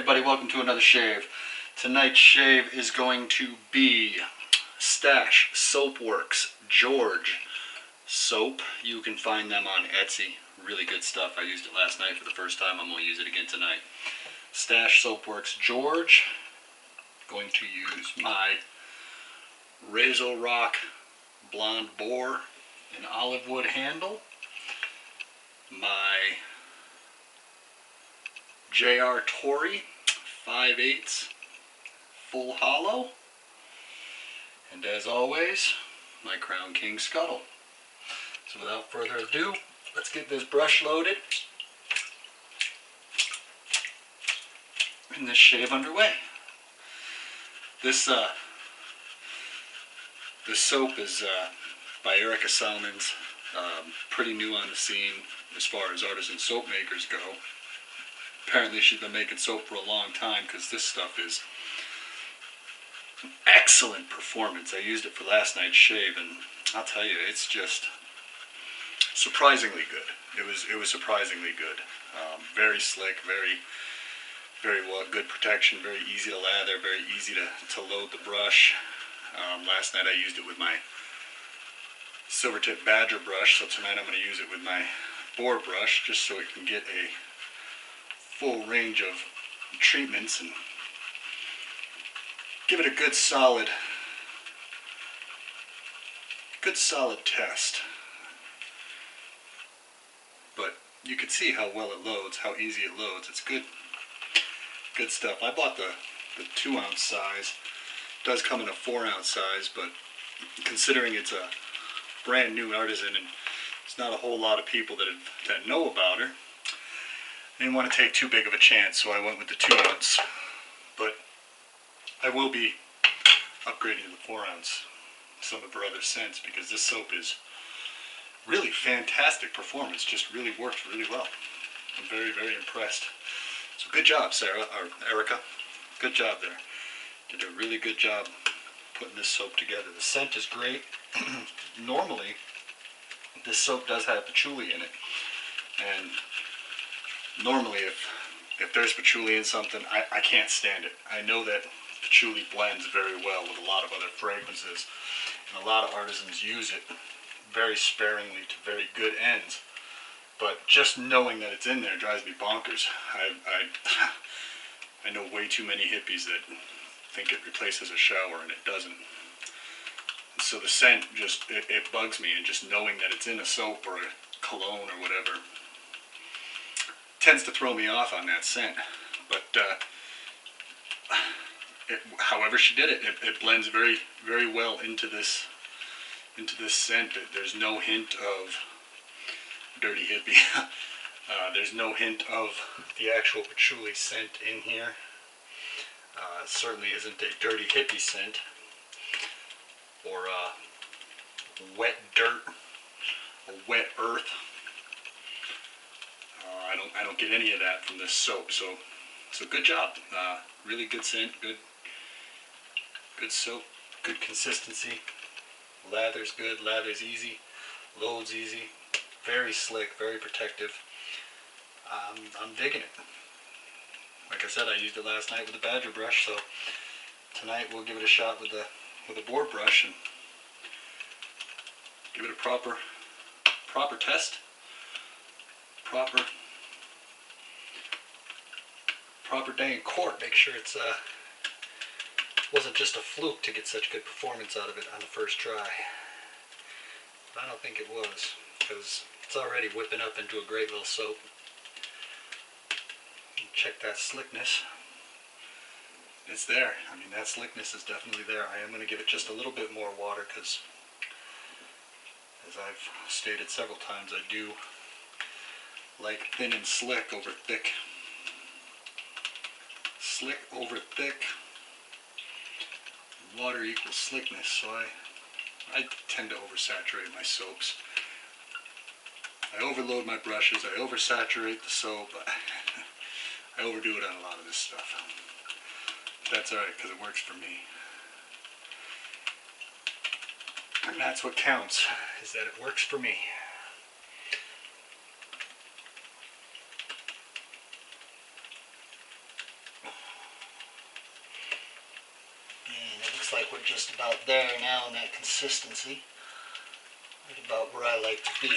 everybody, welcome to another shave. Tonight's shave is going to be Stache Soapworks George soap. You can find them on Etsy. Really good stuff. I used it last night for the first time. I'm going to use it again tonight. Stache Soapworks George. Going to use my RazoRock blonde boar and olive wood handle. My Torrey 5/8 full hollow, and as always, my Crown King scuttle. So without further ado, let's get this brush loaded and this shave underway. This soap is by Erica Salmons. Pretty new on the scene as far as artisan soap makers go. Apparently she's been making soap for a long time, because this stuff is excellent performance. I used it for last night's shave, and I'll tell you, it's just surprisingly good. It was surprisingly good. Very slick, very well, good protection, very easy to lather, very easy to load the brush. Last night I used it with my silver tip badger brush, so tonight I'm going to use it with my boar brush, just so it can get a full range of treatments and give it a good solid test. But you can see how well it loads, how easy it loads. It's good stuff. I bought the 2-ounce size. It does come in a 4-ounce size, but considering it's a brand new artisan and there's not a whole lot of people that know about her, I didn't want to take too big of a chance, so I went with the 2-ounce. But I will be upgrading to the 4-ounce, some of her other scents, because this soap is really fantastic performance. Just really works really well. I'm very, very impressed. So good job, Sarah, or Erica. Good job there. Did a really good job putting this soap together. The scent is great. Normally, this soap does have patchouli in it, and normally if there's patchouli in something, I can't stand it. I know that patchouli blends very well with a lot of other fragrances, and a lot of artisans use it very sparingly to very good ends. But just knowing that it's in there drives me bonkers. I know way too many hippies that think it replaces a shower, and it doesn't. And so the scent just, it bugs me, and just knowing that it's in a soap or a cologne or whatever tends to throw me off on that scent. But however she did it, it blends very, very well into this scent. There's no hint of dirty hippie. There's no hint of the actual patchouli scent in here. Certainly isn't a dirty hippie scent, or wet dirt, or wet earth. I don't get any of that from this soap. So good job. Really good scent, good soap, good consistency. Lather's good, lather's easy, loads easy, very slick, very protective. I'm digging it. Like I said, I used it last night with the badger brush, so tonight we'll give it a shot with a boar brush and give it a proper test, proper day in court. Make sure it's wasn't just a fluke to get such good performance out of it on the first try. But I don't think it was, because it's already whipping up into a great little soap. Check that slickness. It's there. I mean, that slickness is definitely there. I am going to give it just a little bit more water, because as I've stated several times, I do like thin and slick over thick. Slick over thick. Water equals slickness, so I tend to oversaturate my soaps. I overload my brushes, I oversaturate the soap, I overdo it on a lot of this stuff. That's alright, because it works for me. And that's what counts, is that it works for me. looks like we're just about there now in that consistency. Right about where I like to be.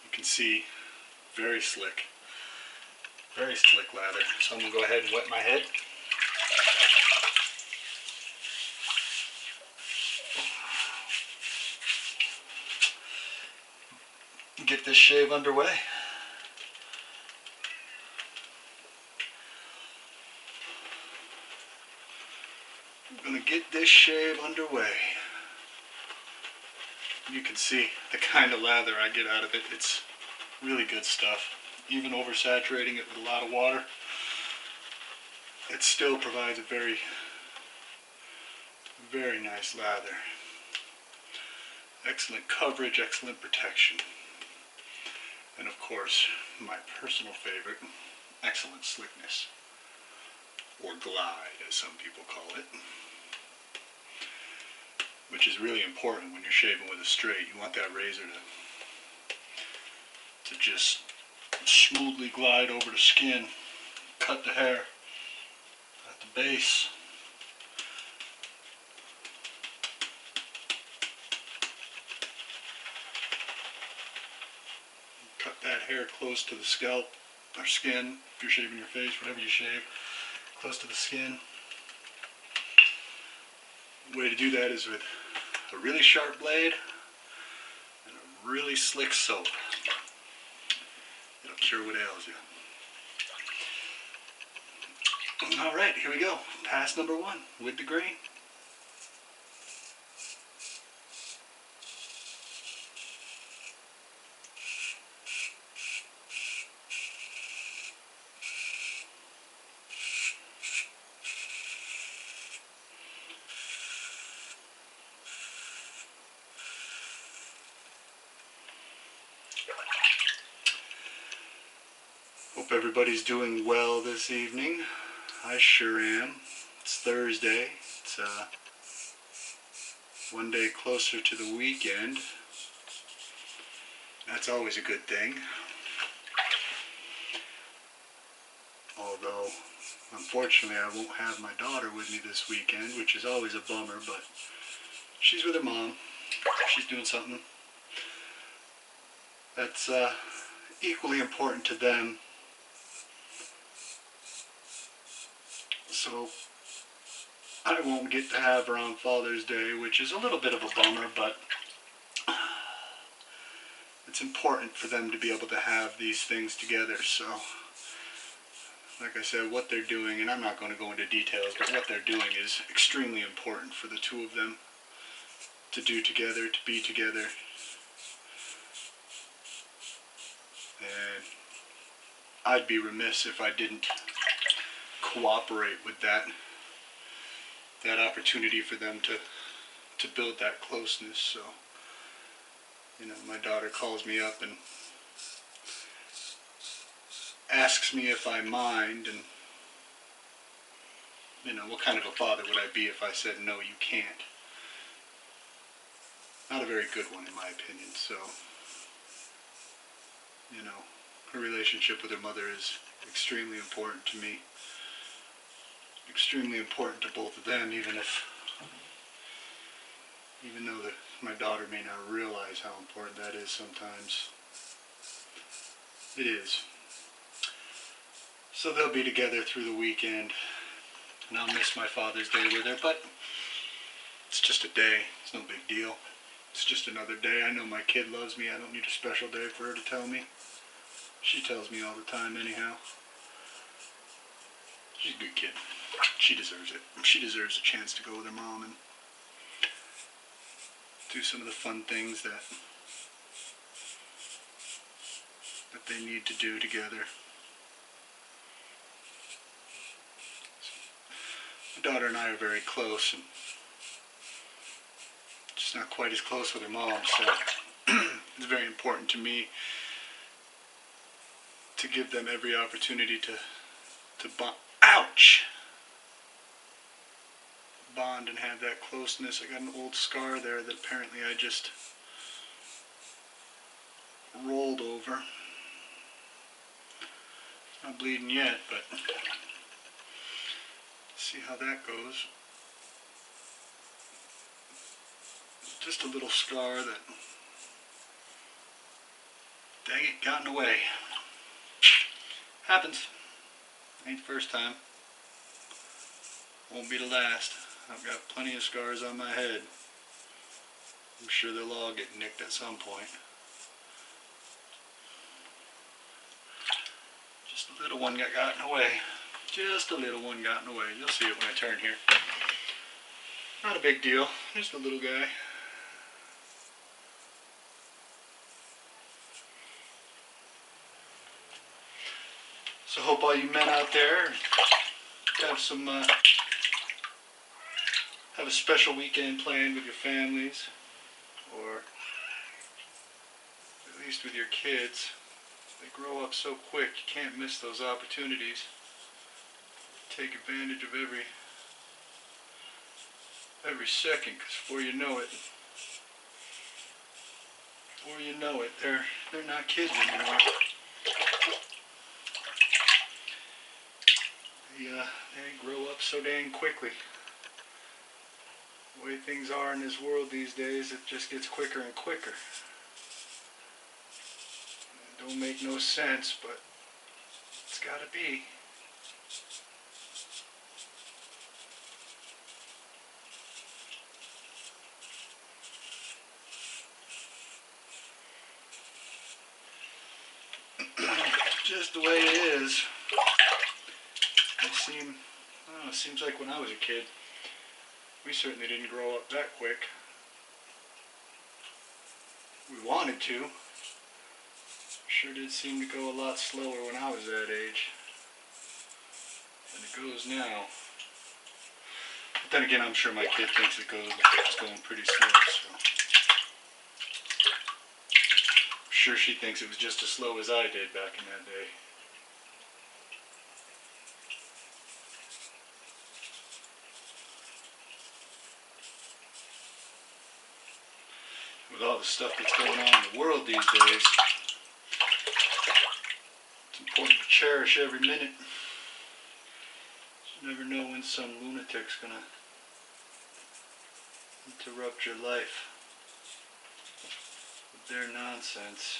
You can see very slick lather. So I'm going to go ahead and wet my head. Get this shave underway. I'm going to get this shave underway. You can see the kind of lather I get out of it. It's really good stuff. Even oversaturating it with a lot of water, it still provides a very, very nice lather. Excellent coverage, excellent protection. And of course, my personal favorite, excellent slickness. Or glide, as some people call it. Which is really important when you're shaving with a straight. You want that razor to just smoothly glide over the skin, cut the hair at the base. Cut that hair close to the scalp or skin, if you're shaving your face, whatever you shave, close to the skin. The way to do that is with a really sharp blade and a really slick soap. It'll cure what ails you. Alright, here we go. Pass number 1 with the grain. Hope everybody's doing well this evening. I sure am. It's Thursday. It's one day closer to the weekend. That's always a good thing. Although, unfortunately, I won't have my daughter with me this weekend, which is always a bummer, but she's with her mom. She's doing something that's equally important to them. So I won't get to have her on Father's Day, which is a little bit of a bummer, but it's important for them to be able to have these things together. So, like I said, what they're doing, and I'm not going to go into details, but what they're doing is extremely important for the two of them to do together, to be together. And I'd be remiss if I didn't cooperate with that opportunity for them to build that closeness. So, you know, my daughter calls me up and asks me if I mind, and you know, what kind of a father would I be if I said no, you can't? Not a very good one in my opinion. So, you know, her relationship with her mother is extremely important to me. Extremely important to both of them, even though my daughter may not realize how important that is sometimes. It is. So they'll be together through the weekend, and I'll miss my Father's Day with her, but it's just a day. It's no big deal. It's just another day. I know my kid loves me. I don't need a special day for her to tell me. She tells me all the time anyhow. She's a good kid. She deserves it. She deserves a chance to go with her mom and do some of the fun things that they need to do together. My daughter and I are very close, and just not quite as close with her mom, so it's very important to me to give them every opportunity to bond. Ouch! Bond and have that closeness. I got an old scar there that apparently I just rolled over. Not bleeding yet, but see how that goes. Just a little scar that, dang it, got in the way. Happens. Ain't the first time. Won't be the last. I've got plenty of scars on my head. I'm sure they'll all get nicked at some point. Just a little one got in the way. Just a little one got in the way. You'll see it when I turn here. Not a big deal. Just a little guy. So hope all you men out there have a special weekend planned with your families, or at least with your kids. They grow up so quick, you can't miss those opportunities. Take advantage of every second, because before you know it, they're not kids anymore. They grow up so dang quickly. The way things are in this world these days, it just gets quicker and quicker. It don't make no sense, but it's gotta be. Just the way it is. It seems like when I was a kid, we certainly didn't grow up that quick. We wanted to. Sure did seem to go a lot slower when I was that age than it goes now. But then again, I'm sure my kid thinks it's going pretty slow, so. I'm sure she thinks it was just as slow as I did back in that day. With all the stuff that's going on in the world these days, it's important to cherish every minute. You never know when some lunatic's gonna interrupt your life with their nonsense.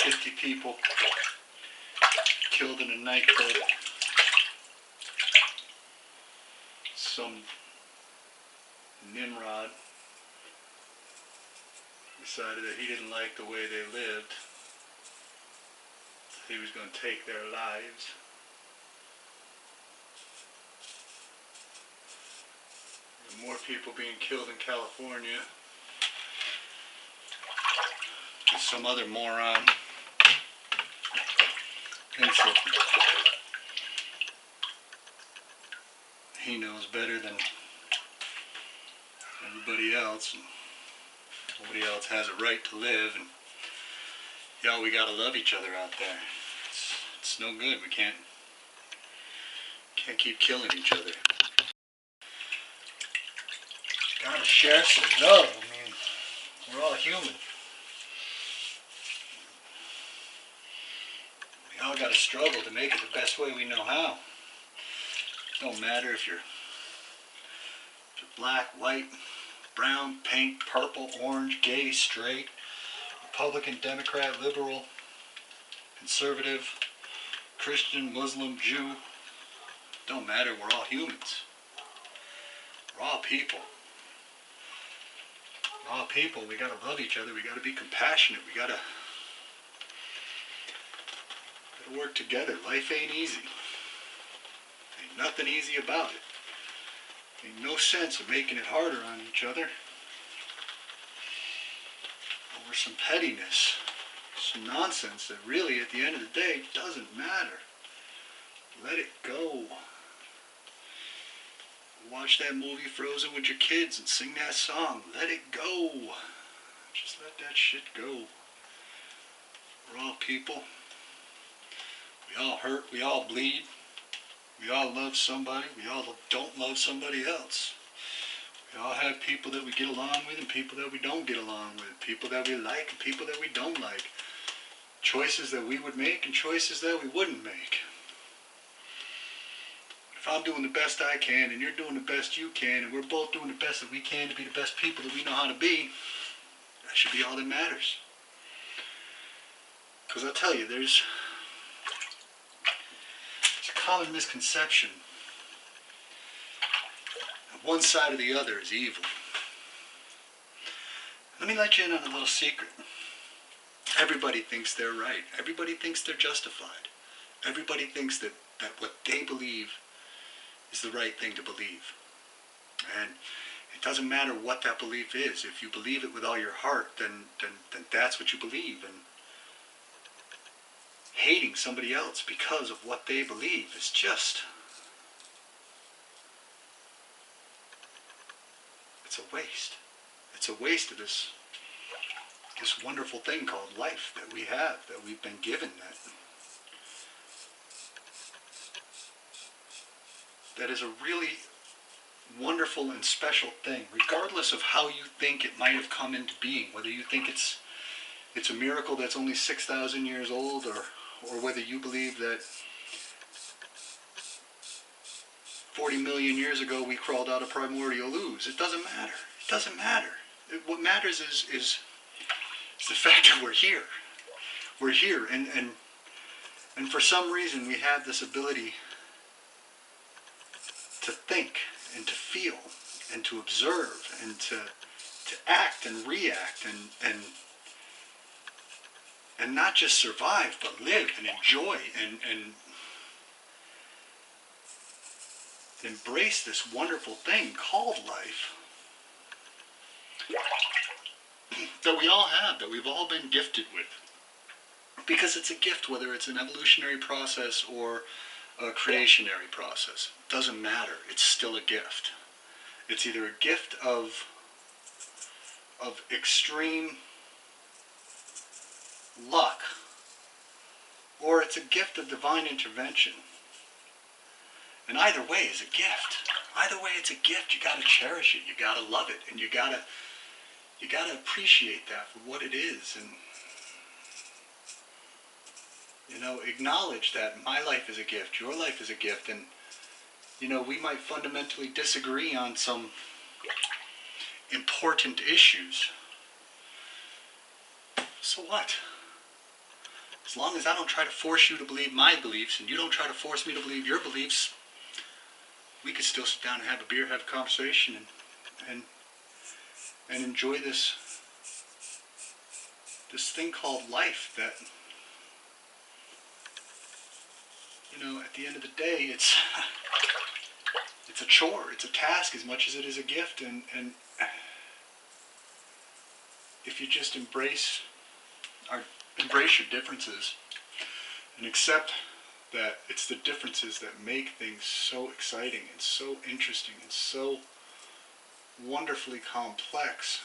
$50 people killed in a nightclub. Some Nimrod decided that he didn't like the way they lived. He was going to take their lives. And more people being killed in California. And some other moron thinks that he knows better than everybody else, and nobody else has a right to live, and y'all, we gotta love each other out there. It's no good. We can't keep killing each other. Gotta share some love. I mean, we're all human. We all gotta struggle to make it the best way we know how. Don't matter if you're black, white, brown, pink, purple, orange, gay, straight, Republican, Democrat, liberal, conservative, Christian, Muslim, Jew. Don't matter, we're all humans. We're all people. We're all people. We gotta love each other. We gotta be compassionate. We gotta work together. Life ain't easy. Ain't nothing easy about it. Ain't no sense of making it harder on each other over some pettiness, some nonsense that really at the end of the day doesn't matter. Let it go. Watch that movie Frozen with your kids and sing that song. Let it go. Just let that shit go. We're all people. We all hurt. We all bleed. We all love somebody. We all don't love somebody else. We all have people that we get along with and people that we don't get along with. People that we like and people that we don't like. Choices that we would make and choices that we wouldn't make. If I'm doing the best I can and you're doing the best you can and we're both doing the best that we can to be the best people that we know how to be, that should be all that matters. Because I'll tell you, there's a common misconception that one side or the other is evil. Let me let you in on a little secret. Everybody thinks they're right. Everybody thinks they're justified. Everybody thinks that what they believe is the right thing to believe. And it doesn't matter what that belief is. If you believe it with all your heart, then that's what you believe. And hating somebody else because of what they believe is just... it's a waste. It's a waste of this wonderful thing called life that we have, that we've been given, that is a really wonderful and special thing, regardless of how you think it might have come into being, whether you think it's a miracle that's only 6,000 years old, or whether you believe that 40 million years ago we crawled out of primordial ooze. It doesn't matter. It doesn't matter. What matters is the fact that we're here. We're here, and for some reason we have this ability to think and to feel and to observe and to act and react and not just survive but live and enjoy and embrace this wonderful thing called life that we all have, that we've all been gifted with. Because it's a gift, whether it's an evolutionary process or a creationary process. It doesn't matter. It's still a gift. It's either a gift of extreme luck, or it's a gift of divine intervention. And either way is a gift. Either way it's a gift. You gotta cherish it. You gotta love it. And you gotta appreciate that for what it is. And acknowledge that my life is a gift, your life is a gift, and we might fundamentally disagree on some important issues. So what? As long as I don't try to force you to believe my beliefs and you don't try to force me to believe your beliefs, we could still sit down and have a beer, have a conversation, and enjoy this thing called life that, at the end of the day, it's a chore, it's a task as much as it is a gift, and if you just embrace your differences and accept that it's the differences that make things so exciting and so interesting and so wonderfully complex,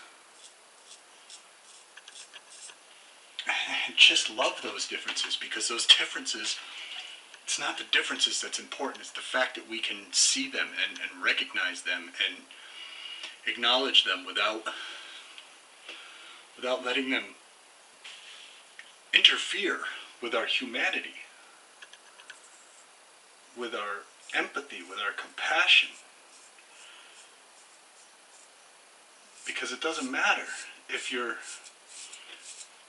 and just love those differences, because those differences, it's not the differences that's important, it's the fact that we can see them and recognize them and acknowledge them without letting them interfere with our humanity, with our empathy, with our compassion. Because it doesn't matter if you're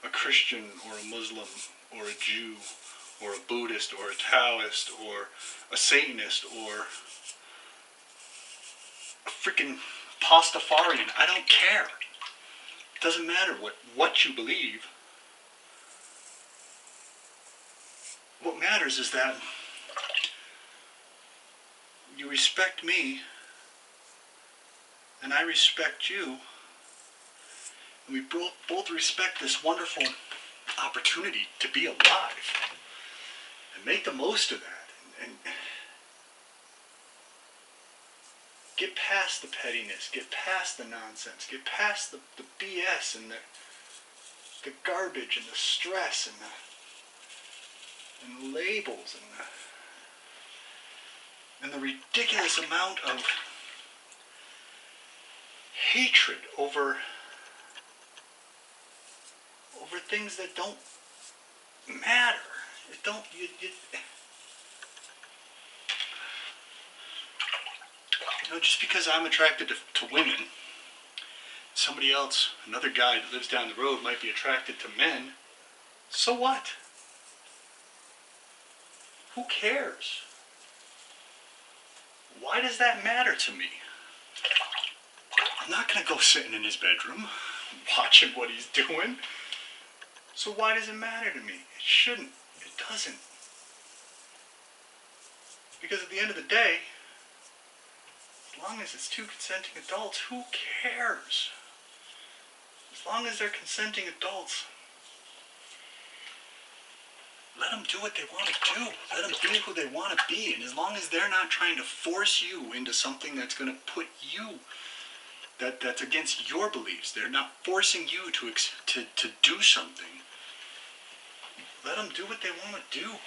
a Christian or a Muslim or a Jew or a Buddhist or a Taoist or a Satanist or a freaking Pastafarian. I don't care. It doesn't matter what you believe. What matters is that you respect me and I respect you, and we both respect this wonderful opportunity to be alive, and make the most of that, and get past the pettiness, get past the nonsense, get past the BS and the garbage and the stress and the labels and the ridiculous amount of hatred over things that don't matter. It don't, you know, just because I'm attracted to women, somebody else, another guy that lives down the road might be attracted to men, so what? Who cares? Why does that matter to me? I'm not going to go sitting in his bedroom watching what he's doing. So why does it matter to me? It shouldn't. It doesn't. Because at the end of the day, as long as it's two consenting adults, who cares? As long as they're consenting adults, let them do what they want to do. Let them be who they want to be. And as long as they're not trying to force you into something that's going to put you, that's against your beliefs, they're not forcing you to do something. Let them do what they want to do.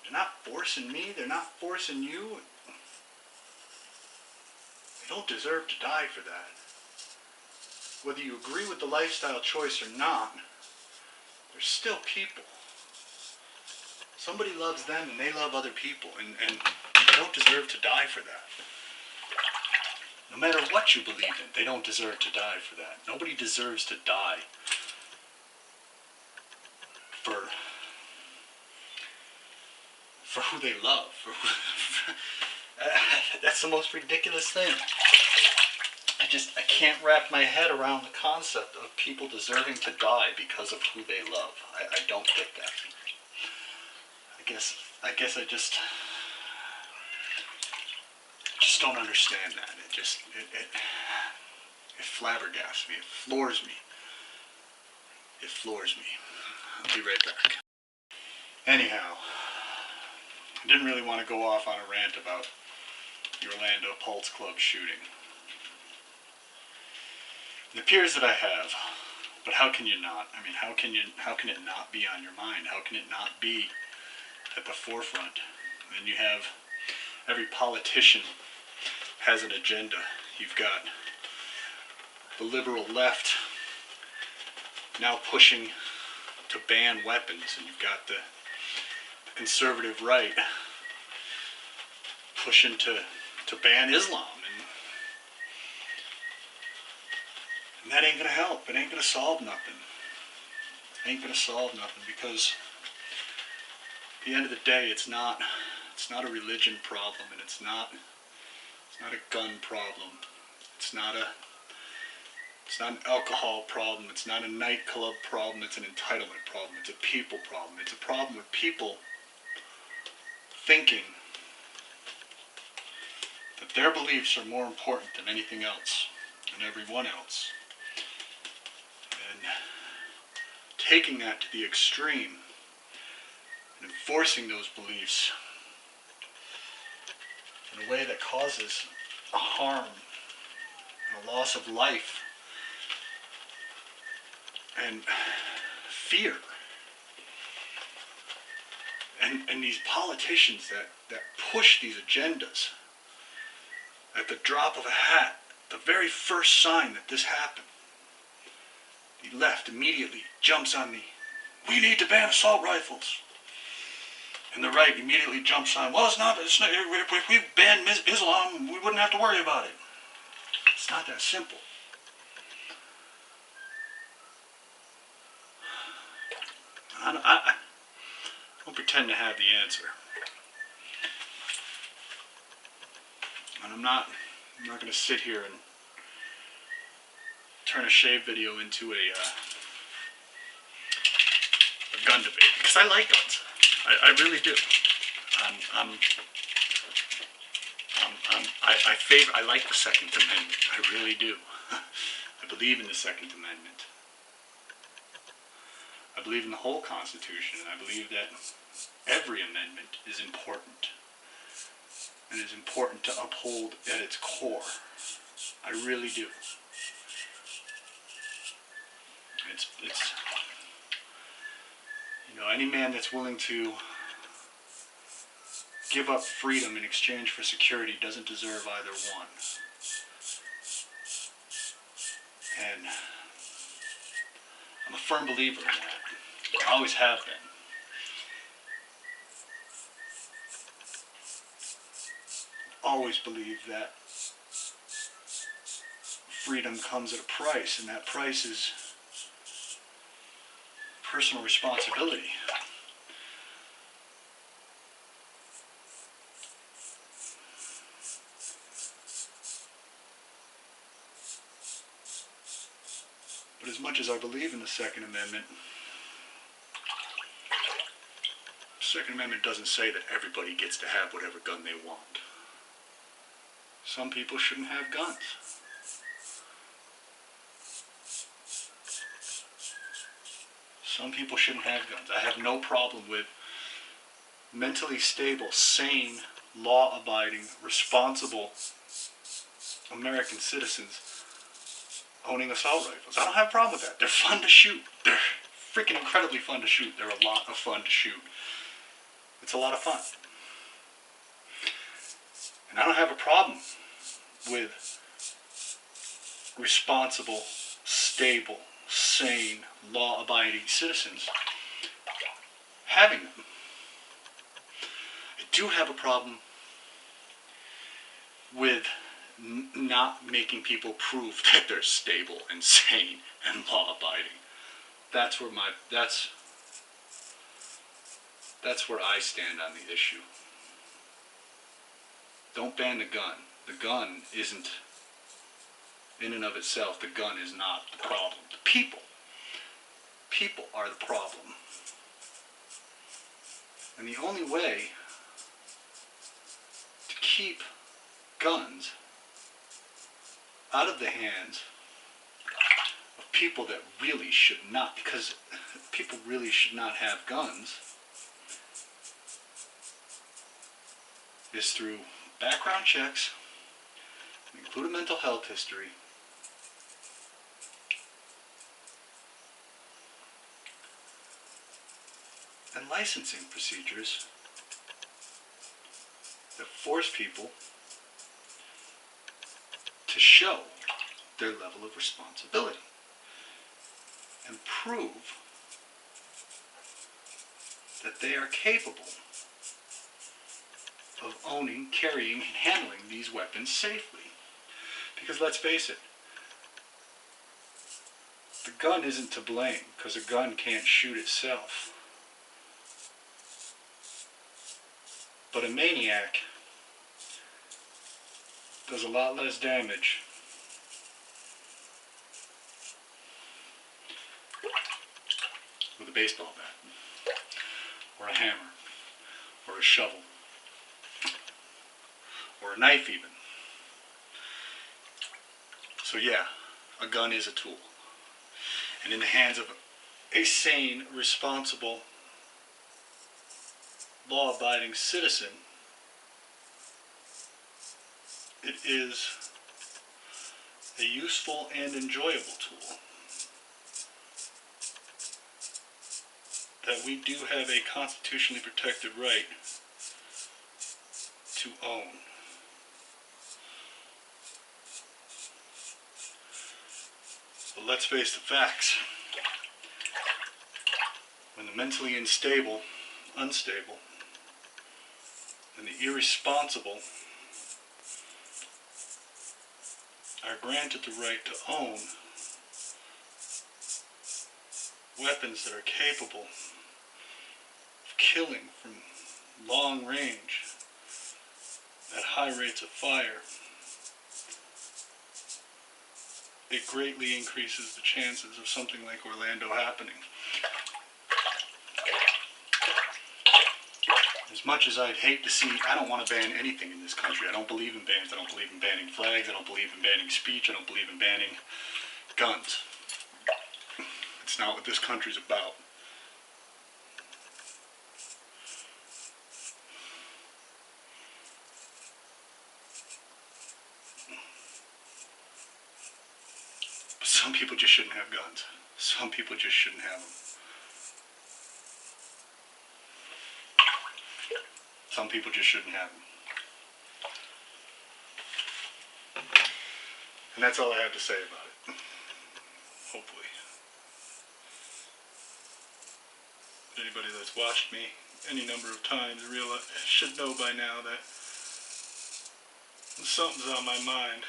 They're not forcing me. They're not forcing you. They don't deserve to die for that. Whether you agree with the lifestyle choice or not, they're still people. Somebody loves them and they love other people, and they don't deserve to die for that. No matter what you believe in, they don't deserve to die for that. Nobody deserves to die for who they love. That's the most ridiculous thing. I can't wrap my head around the concept of people deserving to die because of who they love. I don't get that. I guess I just don't understand that. It flabbergasts me. It floors me. It floors me. I'll be right back. Anyhow, I didn't really want to go off on a rant about the Orlando Pulse Club shooting. It appears that I have, but how can you not? I mean, how can it not be on your mind? How can it not be at the forefront? And you have every politician has an agenda. You've got the liberal left now pushing to ban weapons, and you've got the conservative right pushing to ban Islam, and that ain't gonna help. It ain't gonna solve nothing. It ain't gonna solve nothing, because at the end of the day, it's not a religion problem, and it's not a gun problem. It's not an alcohol problem. It's not a nightclub problem. It's an entitlement problem. It's a people problem. It's a problem with people thinking that their beliefs are more important than anything else and everyone else. And taking that to the extreme and enforcing those beliefs in a way that causes a harm and a loss of life and fear. And these politicians that push these agendas at the drop of a hat, the very first sign that this happened, the left immediately jumps on we need to ban assault rifles. And the right immediately jumps on, well, it's not, if we banned Islam, we wouldn't have to worry about it. It's not that simple. I don't pretend to have the answer. And I'm not going to sit here and turn a shave video into a gun debate, because I like guns. I really do. I like the Second Amendment. I really do. I believe in the Second Amendment. I believe in the whole Constitution, and I believe that every amendment is important, and is important to uphold at its core. I really do. It's any man that's willing to give up freedom in exchange for security doesn't deserve either one. And I'm a firm believer in that. I always have been. Always believed that freedom comes at a price, and that price is personal responsibility. But as much as I believe in the Second Amendment, the Second Amendment doesn't say that everybody gets to have whatever gun they want. Some people shouldn't have guns. Some people shouldn't have guns. I have no problem with mentally stable, sane, law-abiding, responsible American citizens owning assault rifles. I don't have a problem with that. They're fun to shoot. They're freaking incredibly fun to shoot. They're a lot of fun to shoot. It's a lot of fun. And I don't have a problem with responsible, stable, sane, law-abiding citizens having them. I do have a problem with not making people prove that they're stable and sane and law-abiding. That's where that's where I stand on the issue. Don't ban the gun. The gun isn't, in and of itself, the gun is not the problem. The people are the problem. And the only way to keep guns out of the hands of people that really should not, because people really should not have guns, is through background checks, include a mental health history, and licensing procedures that force people to show their level of responsibility and prove that they are capable of owning, carrying, and handling these weapons safely. Because let's face it, the gun isn't to blame, because a gun can't shoot itself. But a maniac does a lot less damage with a baseball bat, or a hammer, or a shovel, or a knife even. So yeah, a gun is a tool. And in the hands of a sane, responsible, law-abiding citizen, it is a useful and enjoyable tool that we do have a constitutionally protected right to own. But let's face the facts. When the mentally unstable, and the irresponsible are granted the right to own weapons that are capable of killing from long range at high rates of fire, it greatly increases the chances of something like Orlando happening. As much as I'd hate to see, I don't want to ban anything in this country. I don't believe in bans. I don't believe in banning flags. I don't believe in banning speech. I don't believe in banning guns. It's not what this country's about. But some people just shouldn't have guns. Some people just shouldn't have them. Some people just shouldn't have them. And that's all I have to say about it. hopefully. Anybody that's watched me any number of times should know by now that something's on my mind.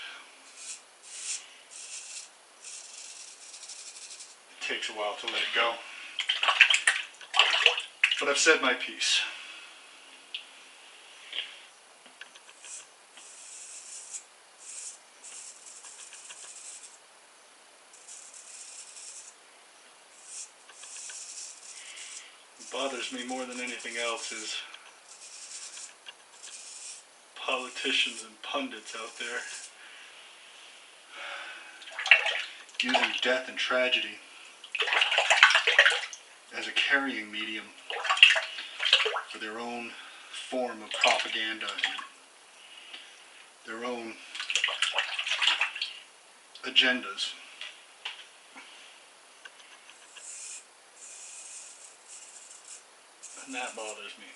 It takes a while to let it go. But I've said my piece. What bothers me more than anything else is politicians and pundits out there using death and tragedy as a carrying medium for their own form of propaganda and their own agendas. And that bothers me.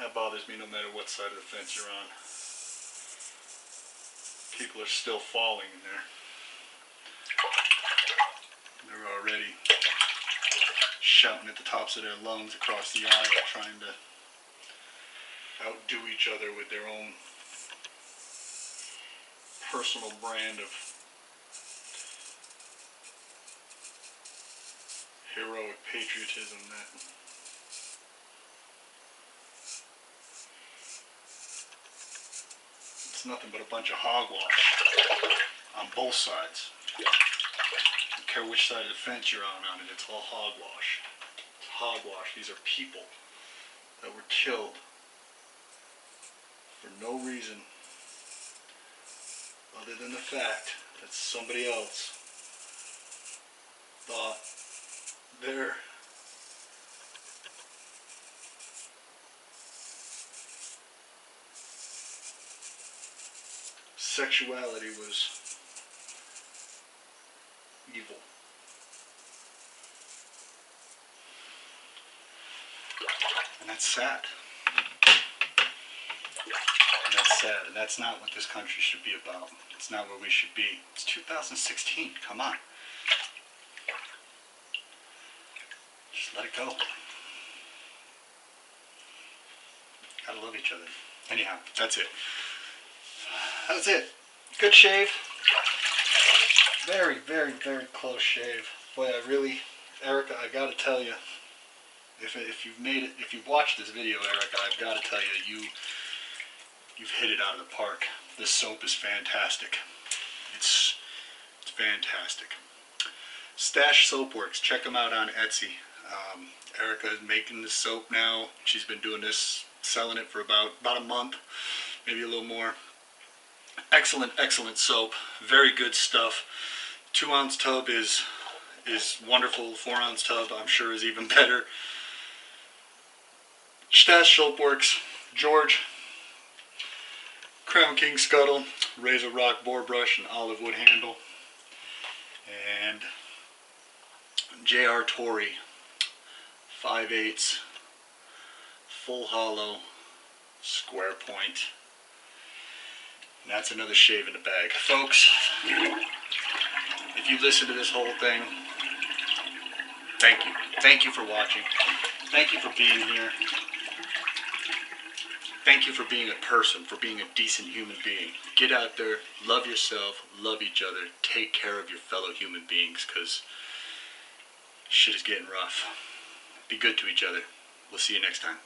That bothers me no matter what side of the fence you're on. People are still falling in there. They're already shouting at the tops of their lungs across the aisle, trying to outdo each other with their own personal brand of heroic patriotism that it's nothing but a bunch of hogwash on both sides. I don't care which side of the fence you're on it, it's all hogwash. It's hogwash. These are people that were killed for no reason other than the fact that somebody else thought their sexuality was evil. And that's sad. And that's sad. And that's not what this country should be about. It's not where we should be. It's 2016. Come on. Just let it go. Gotta love each other. Anyhow, that's it. That's it. Good shave. Very, very, very close shave. Boy, I really, Erica, I gotta tell you, if you've made it, if you've watched this video, Erica, I've gotta tell you, you've hit it out of the park. This soap is fantastic. It's fantastic. Stache Soapworks. Check them out on Etsy. Erica is making this soap now. She's been doing this, selling it for about a month, maybe a little more. Excellent, excellent soap. Very good stuff. 2-ounce tub is wonderful. 4-ounce tub, I'm sure, is even better. Stache Soapworks. George. Crown King scuttle. RazoRock boar brush and olive wood handle. And JR Torrey. 5/8 full hollow square point. And that's another shave in the bag. Folks, if you listen to this whole thing, thank you. Thank you for watching. Thank you for being here. Thank you for being a person, for being a decent human being. Get out there, love yourself, love each other, take care of your fellow human beings, because shit is getting rough. Be good to each other. We'll see you next time.